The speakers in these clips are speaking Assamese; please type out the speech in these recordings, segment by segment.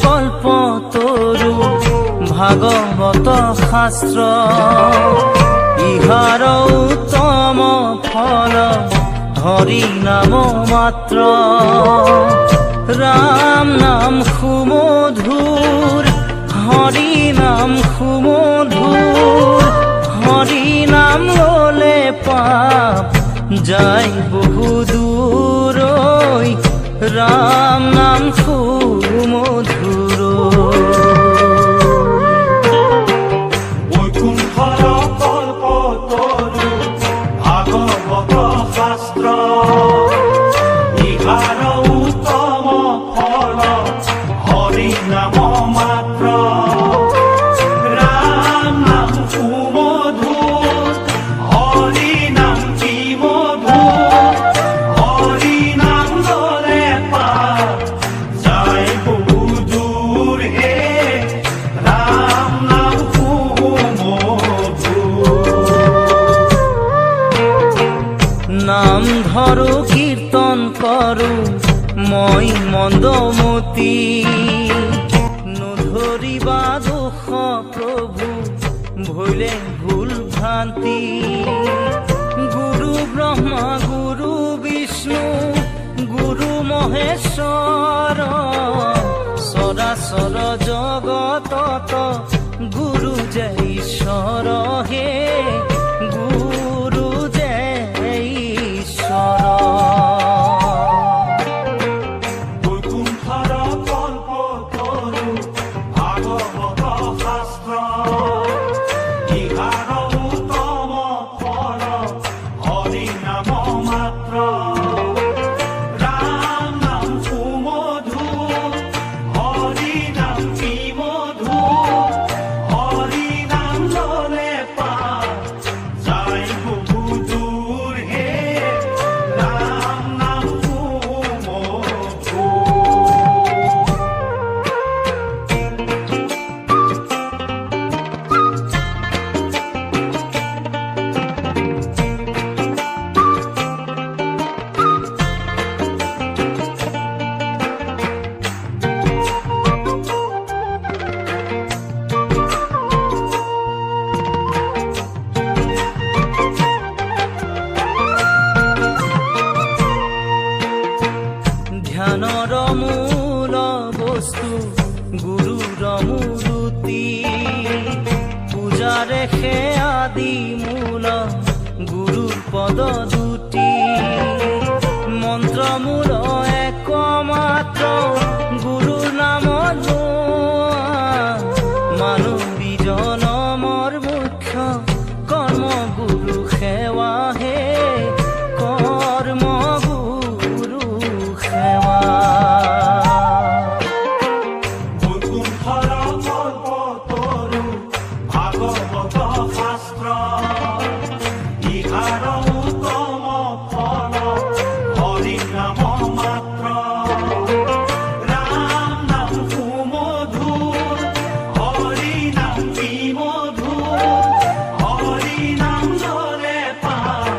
কল্পতৰু ভাগৱত শাস্ত্ৰ ইহাৰ উত্তম ফল হৰি নাম মাত্ৰ ৰাম নাম সুমধুৰ হৰি নাম সুমধুৰ হৰি নাম ললে পাপ যায় বহু দূৰৈ ৰাম নাম সুমধুৰ বৈকুণ্ঠৰ কল্পতৰু ভাগৱত শাস্ত্ৰ ইহাৰ উত্তম ফল হৰি নাম মাত্ৰ ৰাম নাম সুমধুৰ হৰি নাম কি মধুৰ হৰি নাম ললে পাপ যায় বহু দূৰ হে ৰাম নাম নাম ধৰো কীৰ্তন কৰো মই মন্দমতি নধৰিবা দোষ প্ৰভু ভৈলে ভুল ভ্ৰান্তি গুৰু ব্ৰহ্মা গুৰু বিষ্ণু গুৰু মহেশ্বৰ চৰাচৰ জগতত গুৰু যে ঈশ্বৰ হে গুৰু যে ঈশ্বৰ বৈকুণ্ঠৰ কল্পতৰু ভাগৱত শাস্ত্ৰ ইহাৰ উত্তম ফল হৰি নাম মাত্ৰ ৰাম নাম সুমধুৰ হৰি নাম কি মধুৰ হৰি নাম ললে পাপ যায় বহু দূৰ হে ৰাম নাম সুমধুৰ ধ্যানৰ মূল বস্তু গুৰুৰ মূৰ্তি পূজাৰে আদি মূল গুৰুৰ পদ দুটি মন্ত্ৰ মূল একমাত্ৰ গুৰুৰ নাম মানৱী জনমৰ মুখ্য কৰ্ম গুৰু সেৱা হে কৰ্ম গুৰু সেৱা বৈকুণ্ঠৰ কল্পতৰু ভাগৱত শাস্ত্ৰ ইহাৰ উত্তম ফল হৰি নাম মাত্ৰ ৰাম নাম সুমধুৰ হৰি নাম কি মধুৰ হৰি নাম ললে পাপ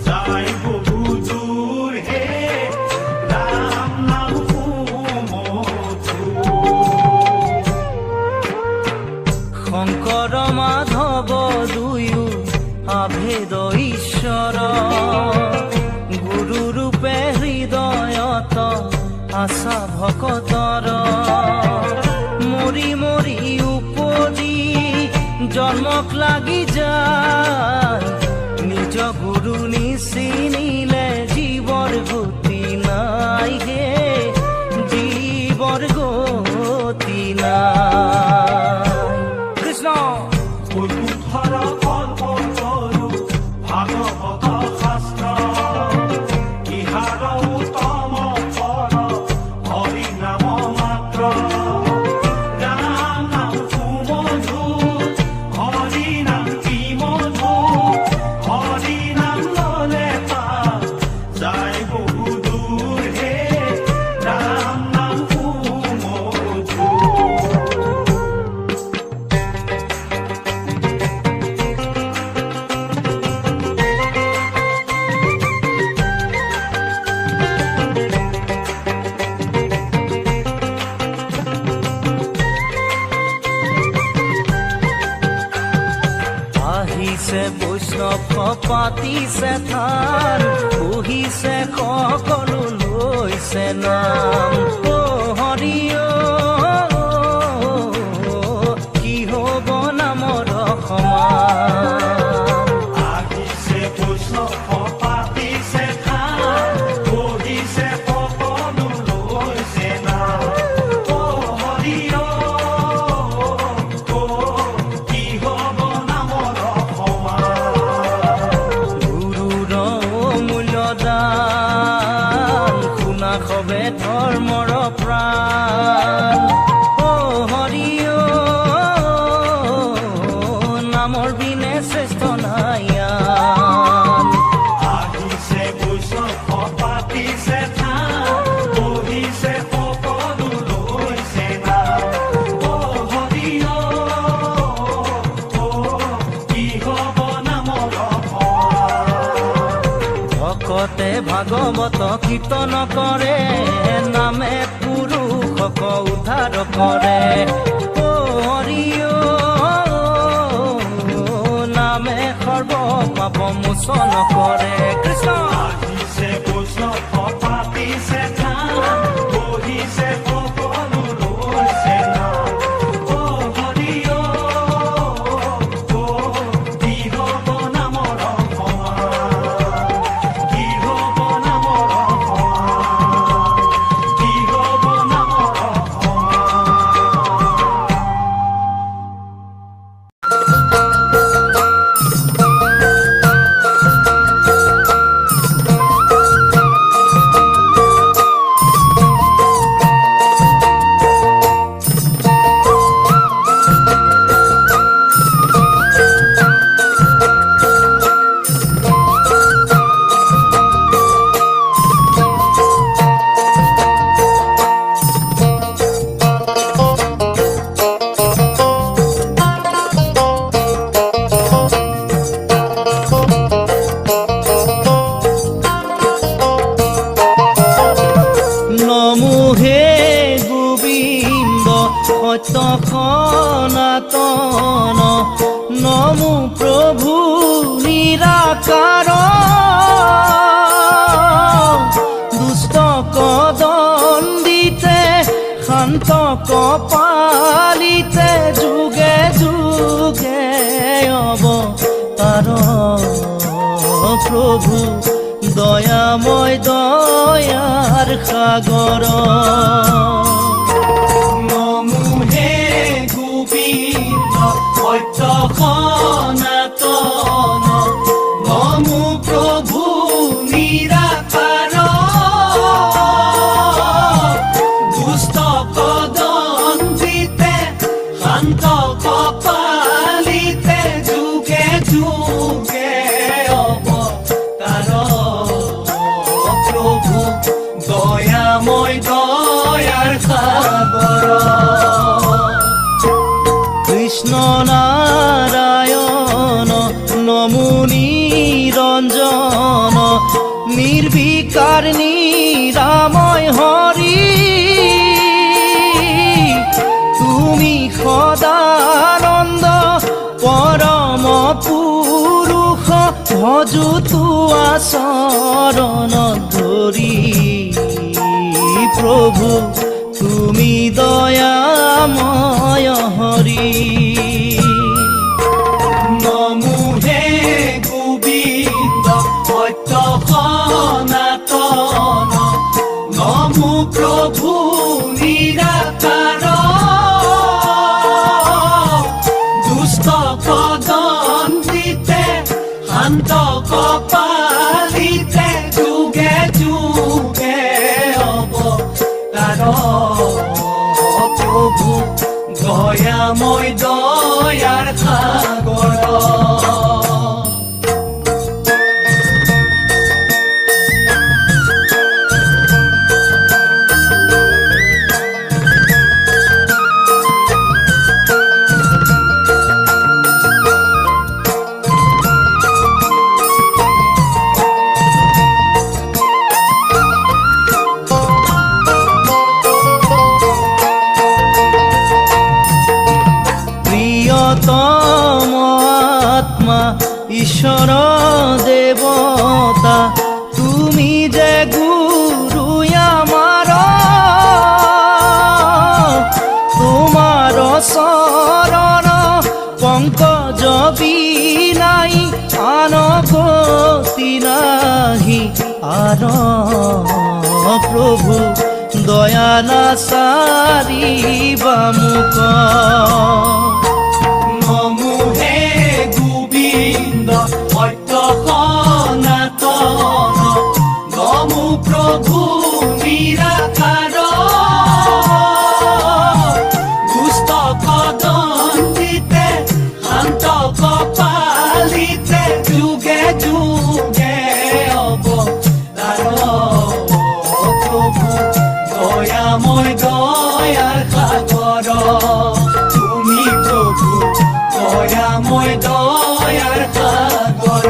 যায় বহু দূৰ হে ৰাম নাম সুমধুৰ শংকৰ মাধৱ দুয়ো আভেদ ঈশ্বৰ গুৰু ৰূপে হৃদয়ত আশা ভকতৰ মৰি মৰি উপজি জন্মক লাগি যায় নিজ গুৰু নিচিনিলে জীৱৰ গতি নাই হে জীৱৰ গতি নাই কৃষ্ণ বৈকুণ্ঠৰ কল্পতৰু ভাগৱত শাস্ত্ৰ ইহাৰ উত্তম ফল হৰি নাম মাত্ৰ ৰাম নাম সুমধুৰ হৰি নাম কি মধুৰ হৰি নাম ললে পাপ যায় বহু দূৰ হে ৰাম নাম সুমধুৰ আহিছে বৈষ্ণৱ পাতিছে থান, বহিছে সকলো লৈছে নাম। অ হৰি অ, কি হব নামৰ সমান। আহিছে বৈষ্ণৱ পাতিছে থান, বহিছে সকলো লৈছে নাম। অ হৰি অ, কি হব নামৰ সমান। গুৰুৰ অমূল্য দান, শুনা সবে ধৰ্মৰ প্ৰাণ। অ হৰি অ, নামৰ বিনে শ্ৰেষ্ঠ নাই আন। আহিছে বৈষ্ণৱ পাতিছে থান, বহিছে সকলো লৈছে নাম। অ হৰি অ, কি হব নামৰ সমান। ভকতে ভাগৱত কীৰ্তন কৰে, নামে পুৰুষক উদ্ধাৰ কৰে। অ হৰি অ, নামে সৰ্ব পাপ মোচন কৰে। কৃষ্ণ আহিছে বৈষ্ণৱ পাতিছে থান, বহিছে সকলো লৈছে নাম। অ হৰি অ, কি হব নামৰ সমান। কি হব নামৰ সমান। কি হব নামৰ নমো হে গোবিন্দ সত্য সনাতন, নমো প্ৰভু নিৰাকাৰ। দুষ্ট কদণ্ডিতে শান্ত কপালিতে, যুগে যুগে অৱতাৰ প্ৰভু দয়াময় দয়াৰ সাগৰ। নমো হে গোবিন্দ সত্য সনাতন, নমো প্ৰভু নিৰাকাৰ। দুষ্ট কদণ্ডিতে শান্ত কপালিতে, যুগে যুগে অৱতাৰ প্ৰভু দয়াময় দয়াৰ সাগৰ। কৃষ্ণ নাৰায়ণ নমো নিৰঞ্জন, নিৰ্বিকাৰ নিৰাময় হৰি। তুমি সদানন্দ পৰম পুৰুষ, ভজো তোৱা চৰণত ধৰি। প্ৰভু তুমি দয়াময় হৰি। নমো হে গোবিন্দ সত্য সনাতন, নমো প্ৰভু নিৰাকাৰ। দুষ্ট কদণ্ডিতে শান্ত কপালিতে, যুগে যুগে অৱতাৰ প্ৰভু দয়াময় দয়াৰ সাগৰ। ঈশ্বৰ দেৱতা তুমি যে গুৰু আমাৰ তোমাৰ চৰণ পংকজ বিনাই আন গতি নাহি আন প্ৰভু দয়া নাচাৰিবা মোক নমোহে গোবিন্দ সত্য সনাতন নমো প্ৰভু নিৰাকাৰ দুষ্ট কদন্তিতে শান্ত কপালিতে যুগে যুগে অৱতাৰ প্ৰভু দয়াময় দয়াৰ সাগৰ তুমি প্ৰভু দয়াময় দয়াৰ সাগৰ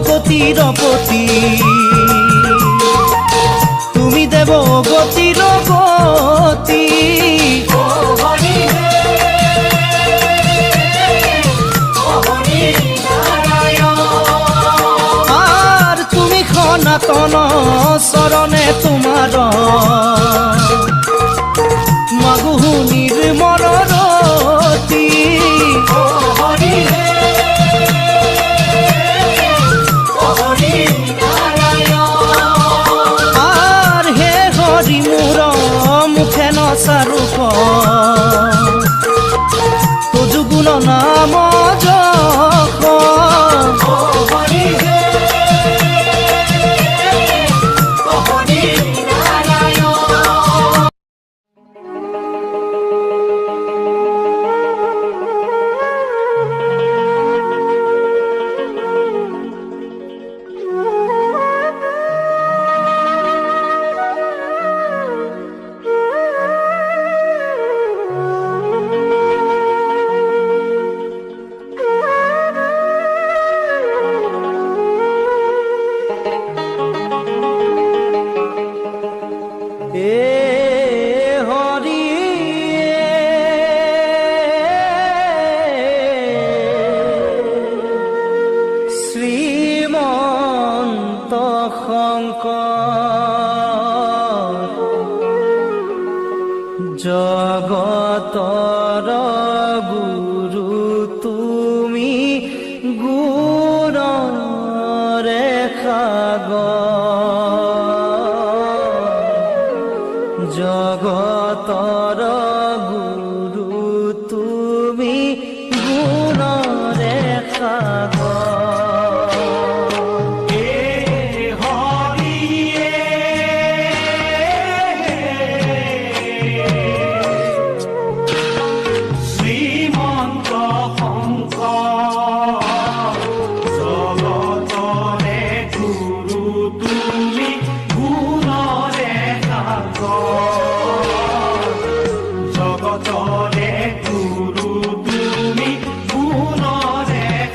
গতিৰপতি তুমি দেৱ গতিৰ গতি আৰ তুমি সনাতন চৰণে তোমাৰ মাগুহু নিৰ্মল ৰতি আৰ হে হৰি মোৰ মুখে নচাৰুক তোজু গুণ নাম যশ জগতৰ গুৰু তুমি গুণৰে সাগৰ জগতৰ গুৰু তুমি গুণৰে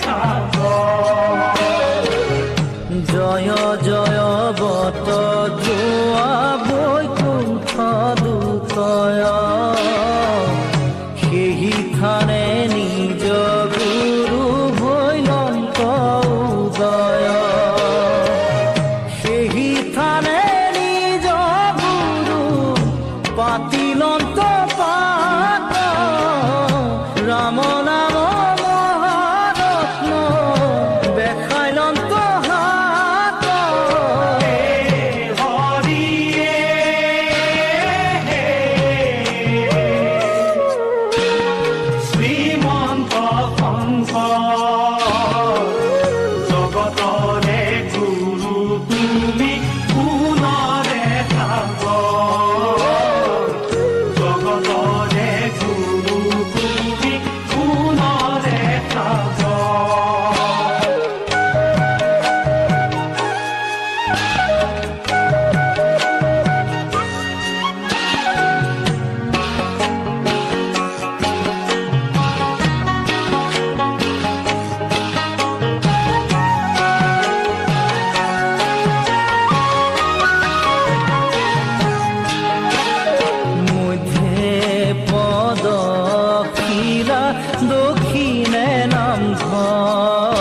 সাগৰ জয় জয় বত যোৱা বৈকুণ্ঠ দূতয় সেই থানে নিজ গুৰু ভৈলন্ত উদয় সেই থানে নিজ গুৰু পাতিলন্ত পাত ৰাম নাম মহাৰত্ন বেখাইলন্ত দক্ষিণে নামঘৰ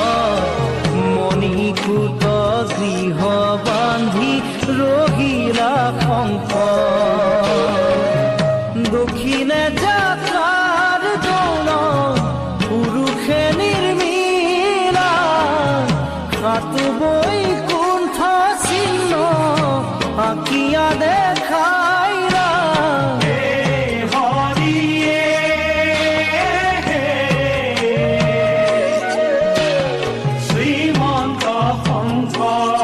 মণিকূট গৃহ বান্ধি ৰহিলা শংকৰ দক্ষিণে যাত্ৰাৰ দৌল পুৰুষে নিৰ্মিলা সাত বৈকুণ্ঠ চিহ্ন আঁকিয়া দেখাইলা শ্ৰীমন্ত শংকৰ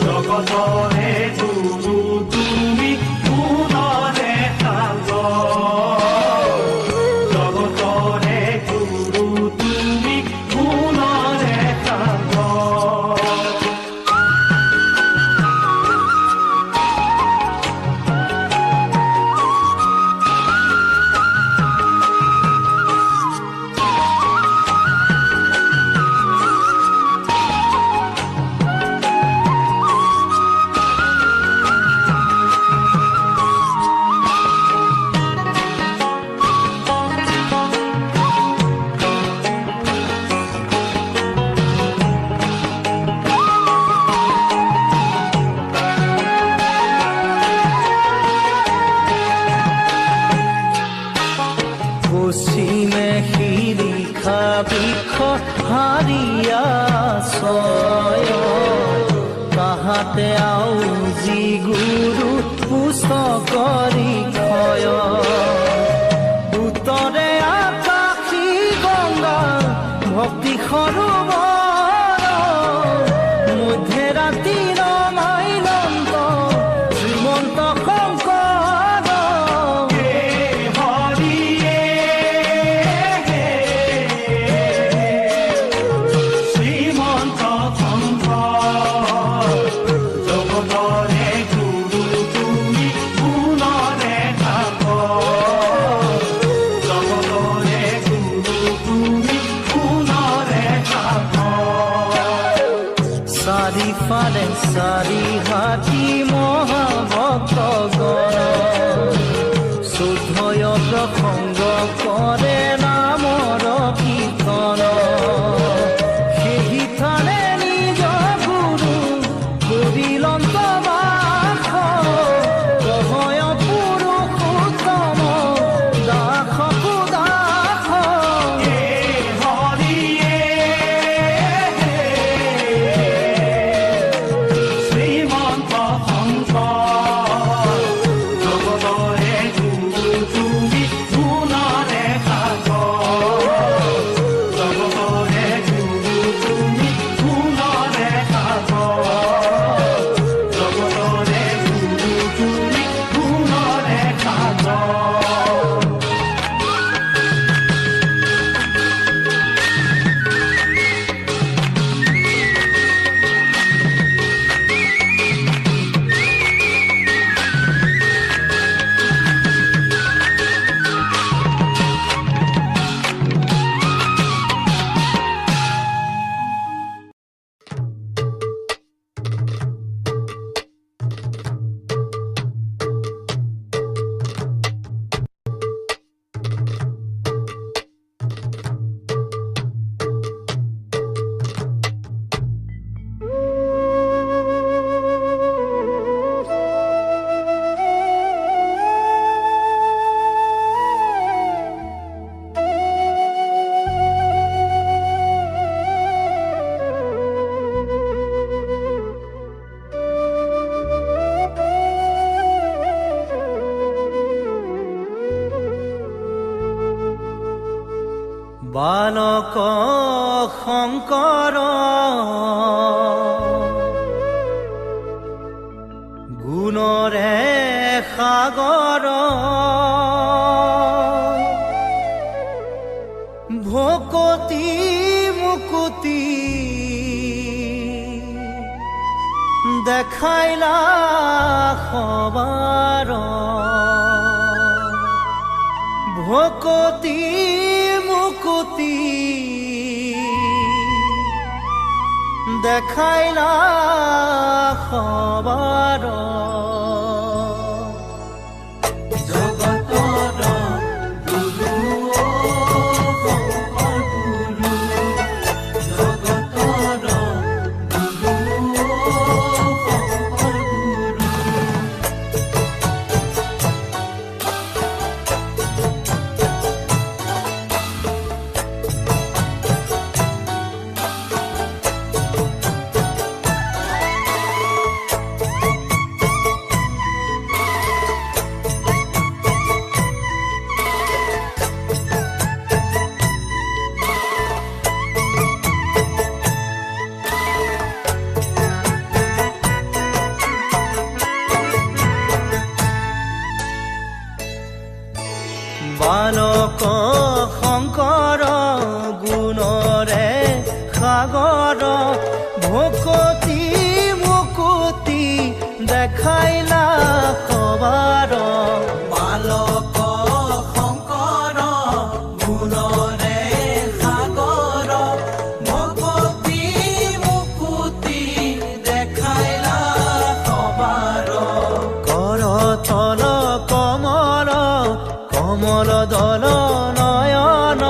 জগতৰে গুৰু তুমি গুণৰে সাগৰ জগতৰে গুৰু তুমি গুণৰে সাগৰ পশ্চিমে শিলিখা বৃক্ষ হাৰিয়া ছয় তাহাতে আউজি গুৰু পুস্তকৰি ক্ষয় উত্তৰে আকাশী গংগা ভক্তি সৰোবৰ মধ্যে ৰাতি ৰমাইলন্ত শ্ৰীমন্ত শংকৰ শ্ৰীমন্ত শংকৰ জগতৰে গুৰু তুমি গুণৰে সাগৰ জগতৰে গুৰু তুমি গুণৰে সাগৰ চাৰিফালে চাৰি হাতী মহাভক্তগণ শুদ্ধয়ত সংগ কৰে নামৰ কীৰ্তন সেই থানে নিজ গুৰু কৰিলন্ত বাস কহয় পুৰুষোত্তম দাস কুদাস শ্ৰীমন্ত শংকৰ জগতৰে গুৰু তুমি গুণৰে সাগৰ জগতৰে গুৰু তুমি গুণৰে সাগৰ জগতৰে গুৰু তুমি গুণৰে সাগৰ বালক শংকৰ গুণৰে সাগৰ ভকতি মুকুতি দেখাইলা সবাৰ ভকতি মুকুতি দেখাইলা সবাৰ জগতৰ গুৰু বালক শংকৰ গুণৰে সাগৰ ভকতি মুকুতি দেখাইলা সবাৰ বালক শংকৰ গুণৰে সাগৰ ভকতি মুকুতি দেখাইলা সবাৰ কৰতল কমল কমল দল নয়ন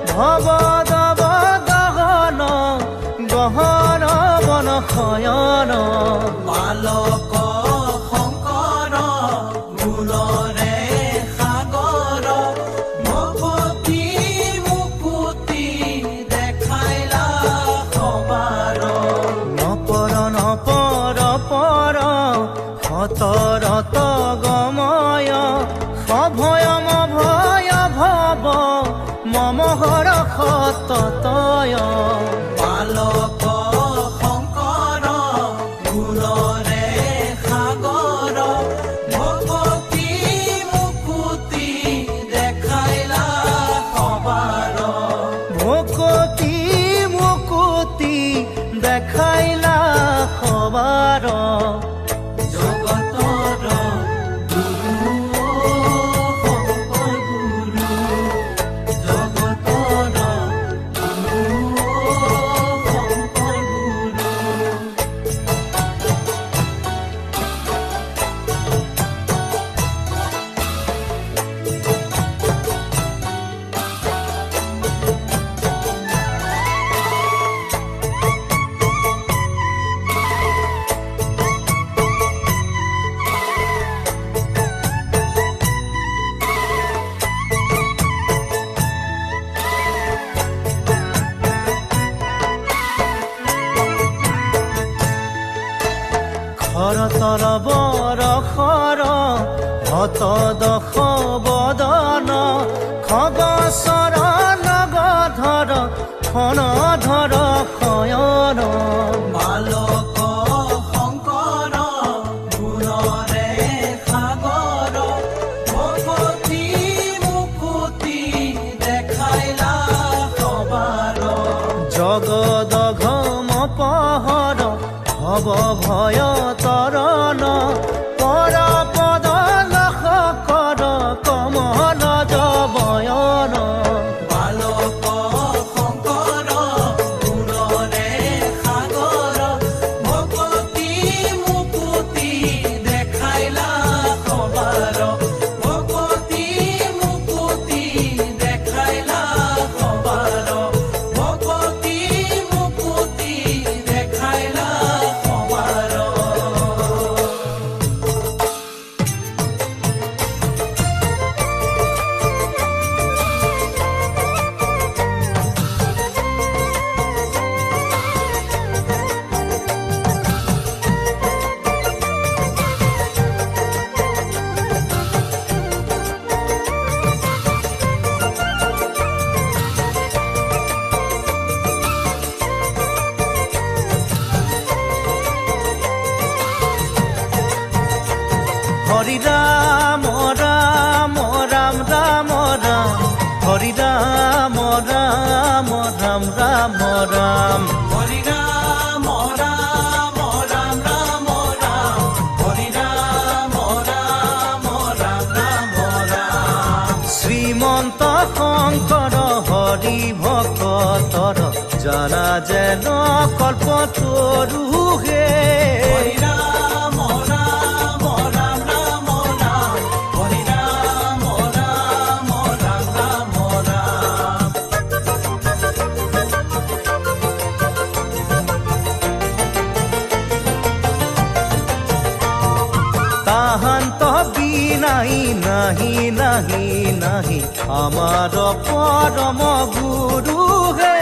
ভৱ দৱ গহন গহন বন শয়ন বালক শংকৰ গুণৰে সাগৰ ভকতি মুকুতি দেখাইলা সবাৰ নপৰ নপৰ পৰ সতৰত গময় সভয়ম ভয় ভৱ মমহৰ সততয় বালক শংকৰ গুণৰে সাগৰ ভকতি মুকুতি দেখাইলা সবাৰ ভকতি মুকুতি দেখাইলা সবাৰ জগতৰ গুৰু শংকৰ গুৰু জগতৰ গুৰু শংকৰ গুৰু খৰতল বৰষৰ হত দশ বদন খগচৰ নগধৰ ফণধৰ শয়ন বালক শংকৰ গুণৰে সাগৰ ভকতি মুকুতি দেখাইলা সবাৰ জগদঘম পহৰ ভৱ ভয় তৰণ পৰ পদ লখ কৰ কমল জবয়ন বালক শংকৰ গুণৰে সাগৰ ভকতি মুকুতি দেখাইলা সবাৰ ভকতি মুকুতি দেখাইলা সবাৰ ভকতি মুকুতি দেখাইলা সবাৰ হৰি ৰাম ৰাম ৰাম ৰাম ৰাম হৰি ৰাম ৰাম ৰাম ৰাম ৰাম হৰি ৰাম ৰাম ৰাম ৰাম ৰাম হৰি ৰাম ৰাম ৰাম ৰাম ৰাম শ্ৰীমন্ত শংকৰ হৰি ভকতৰ জানা যেন কল্পতৰু হে হৰি ৰাম ৰাম ৰাম ৰাম ৰাম হৰি ৰাম ৰাম ৰাম ৰাম ৰাম তাহান্ত বিনাই নাহি নাহি নাহি আমাৰ পৰম গুৰু হে